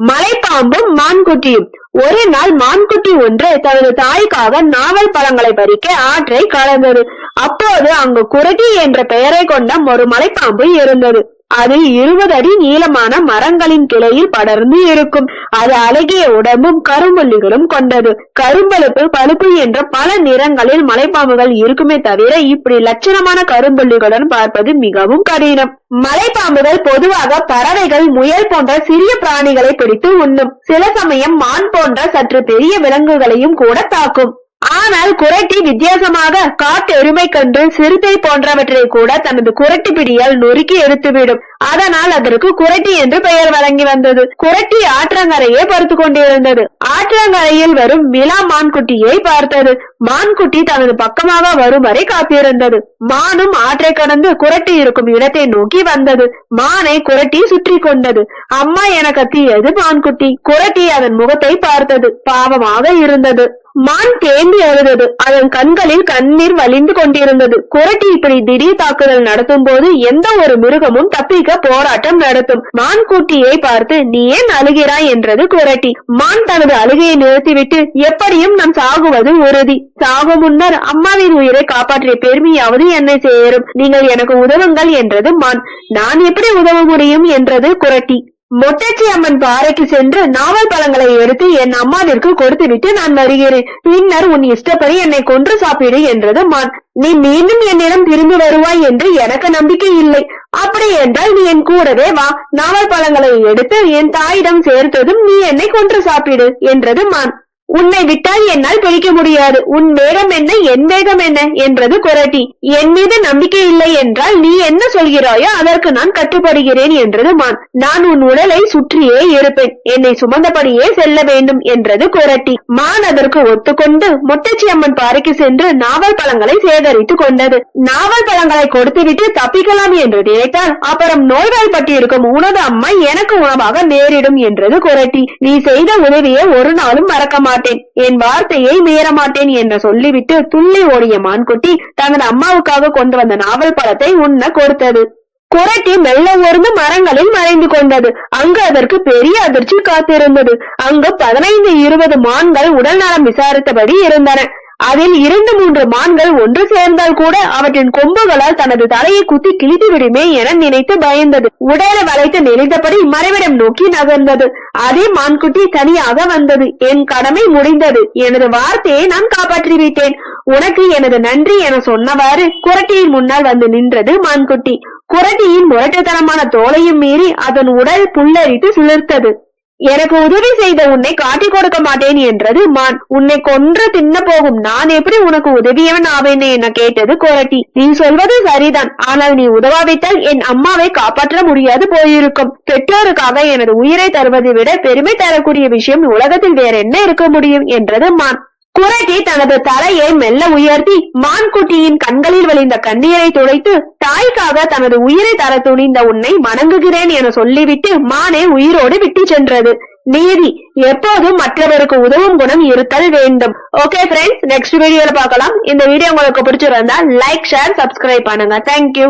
மலைப்பாம்பும் மான்குட்டியும். ஒரு நாள் மான்குட்டி ஒன்று தனது தாய்க்காக நாவல் பழங்களை பறிக்க ஆற்றை கடந்தது. அப்போது அங்கு குரட்டி என்ற பெயரை கொண்ட ஒரு மலைப்பாம்பு இருந்தது. அது 20 அடி நீளமான மரங்களின் கிளையில் படர்ந்து இருக்கும். அது அழகிய உடம்பும் கரும்புள்ளிகளும் கொண்டது. கரும்பழுப்பு, பழுப்பு என்ற பல நிறங்களில் மலைப்பாம்புகள் இருக்குமே தவிர இப்படி லட்சணமான கரும்புள்ளிகளுடன் பார்ப்பது மிகவும் கடினம். மலைப்பாம்புகள் பொதுவாக பறவைகள், முயல் போன்ற சிறிய பிராணிகளை பிடித்து உண்ணும். சில சமயம் மான் போன்ற சற்று பெரிய விலங்குகளையும் கூட தாக்கும். ஆனால் குரட்டி வித்தியாசமாக காட்டு எருமை கன்று, சிறுத்தை போன்றவற்றை கூட தனது குரட்டி பிடியால் நொறுக்கி எடுத்துவிடும். அதனால் அதற்கு குரட்டி என்று பெயர் வழங்கி வந்தது. குரட்டி ஆற்றங்கரையே படுத்து கொண்டிருந்தது. ஆற்றங்கரையில் வரும் மிலா மான்குட்டியை பார்த்தது. மான்குட்டி தனது பக்கமாக வரும் வரை காத்திருந்தது. மானும் ஆற்றை கடந்து குரட்டி இருக்கும் இடத்தை நோக்கி வந்தது. மானை குரட்டி சுற்றி கொண்டது. அம்மா என கத்தியது மான்குட்டி. குரட்டி அதன் முகத்தை பார்த்தது. பாவமாக இருந்தது. மான் தேம்பி அழுதது. அதன் கண்களில் கண்ணீர் வழிந்து கொண்டிருந்தது. குரட்டி இப்படி திடீர் தாக்குதல் நடத்தும் போது எந்த ஒரு மிருகமும் தப்பிக்க போராட்டம் நடத்தும். மான் குட்டியை பார்த்து, நீ ஏன் அழுகிறாய் என்றது குரட்டி. மான் தனது அழுகையை நிறுத்திவிட்டு, எப்படியும் நாம் சாகுவது உறுதி. சாகும் முன்னர் அம்மாவின் உயிரை காப்பாற்றிய பெருமையாவது என்னை சேரும். நீங்கள் எனக்கு உதவுங்கள் என்றது மான். நான் எப்படி உதவ முடியும் என்றது குரட்டி. மொட்டச்சி அம்மன் பாறைக்கு சென்று நாவல் பழங்களை எடுத்து என் அம்மாவிற்கு கொடுத்துவிட்டு நான் வருகிறேன். பின்னர் உன் இஷ்டப்படி என்னை கொன்று சாப்பிடு என்றது மான். நீ மீண்டும் என்னிடம் திரும்பி வருவாய் என்று எனக்கு நம்பிக்கை இல்லை. அப்படி என்றால் நீ என் கூடவே வா. நாவல் பழங்களை எடுத்து என் தாயிடம் சேர்த்ததும் நீ என்னை கொன்று சாப்பிடு என்றது மான். உன்னை விட்டால் என்னால் பிடிக்க முடியாது. உன் வேகம் என்ன, என் வேகம் என்ன என்றது குரட்டி. என் மீது நம்பிக்கை இல்லை என்றால் நீ என்ன சொல்கிறாயோ அதற்கு நான் கட்டுப்படுகிறேன் என்றது மான். நான் உன் உடலை சுற்றியே இருப்பேன். என்னை சுமந்தபடியே செல்ல வேண்டும் என்றது குரட்டி. மான் அதற்கு ஒத்துக்கொண்டு மொட்டச்சி அம்மன் பாறைக்கு சென்று நாவல் பழங்களை சேகரித்துக் கொண்டது. நாவல் பழங்களை கொடுத்துவிட்டு தப்பிக்கலாம் என்று நினைத்தால் அப்புறம் நோய்வாய்ப்பட்டு இருக்கும் உனது அம்மா எனக்கு உணவாக நேரிடும் என்றது குரட்டி. நீ செய்த உதவியை ஒரு நாளும் மறக்க மாட்டேன். என் வார்த்தையை மீற மாட்டேன் என்று சொல்லிவிட்டு துள்ளி ஓடிய மான்குட்டி தனது அம்மாவுக்காக கொண்டு வந்த நாவல் பழத்தை உண்ண கொடுத்தது. குரட்டி மெல்ல ஊர்ந்து மரங்களில் மறைந்து கொண்டது. அங்கு அதற்கு பெரிய அதிர்ச்சி காத்திருந்தது. அங்கு 15-20 மான்கள் உடல் நலம் விசாரித்தபடி இருந்தன. அதில் 2-3 மான்கள் ஒன்று சேர்ந்தால் கூட அவற்றின் கொம்புகளால் தனது தலையை குத்தி கிழித்து விடுமே என நினைத்து பயந்தது. உடலை வளைத்து நெளிந்தபடி மறைவிடம் நோக்கி நகர்ந்தது. அதே மான்குட்டி தனியாக வந்தது. என் கடமை முடிந்தது. எனது வார்த்தையை நான் காப்பாற்றிவிட்டேன். உனக்கு எனது நன்றி என சொன்னவாறு குரட்டியின் முன்னால் வந்து நின்றது மான்குட்டி. குரட்டியின் முரட்டுத்தனமான தோலையும் மீறி அதன் உடல் புல்லரித்து சிலிர்த்தது. எனக்கு உதவி செய்த உன்னை காட்டிக் கொடுக்க மாட்டேன் என்றது மான். உன்னை கொன்று தின்ன போகும் நான் எப்படி உனக்கு உதவியவன் ஆவேன் என கேட்டது குரட்டி. நீ சொல்வது சரிதான். ஆனால் நீ உதவாவிட்டால் என் அம்மாவை காப்பாற்ற முடியாது போயிருக்கும். பெற்றோருக்காக எனது உயிரை தருவதை விட பெருமை தரக்கூடிய விஷயம் உலகத்தில் வேற என்ன இருக்க முடியும் என்றது மான். குரட்டி தனது தலையை மெல்ல உயர்த்தி மான்குட்டியின் கண்களில் வழிந்த கண்ணீரை துடைத்து, தாய்க்காக தனது உயிரை தர துணிந்த உன்னை வணங்குகிறேன் என சொல்லிவிட்டு மானை உயிரோடு விட்டு சென்றது. நீதி எப்போதும் மற்றவருக்கு உதவும் குணம் இருத்தல் வேண்டும். ஓகே ஃப்ரெண்ட்ஸ், நெக்ஸ்ட் வீடியோல பார்க்கலாம். இந்த வீடியோ உங்களுக்கு பிடிச்சிருந்தா லைக், ஷேர், சப்ஸ்கிரைப் பண்ணுங்க. தேங்க்யூ.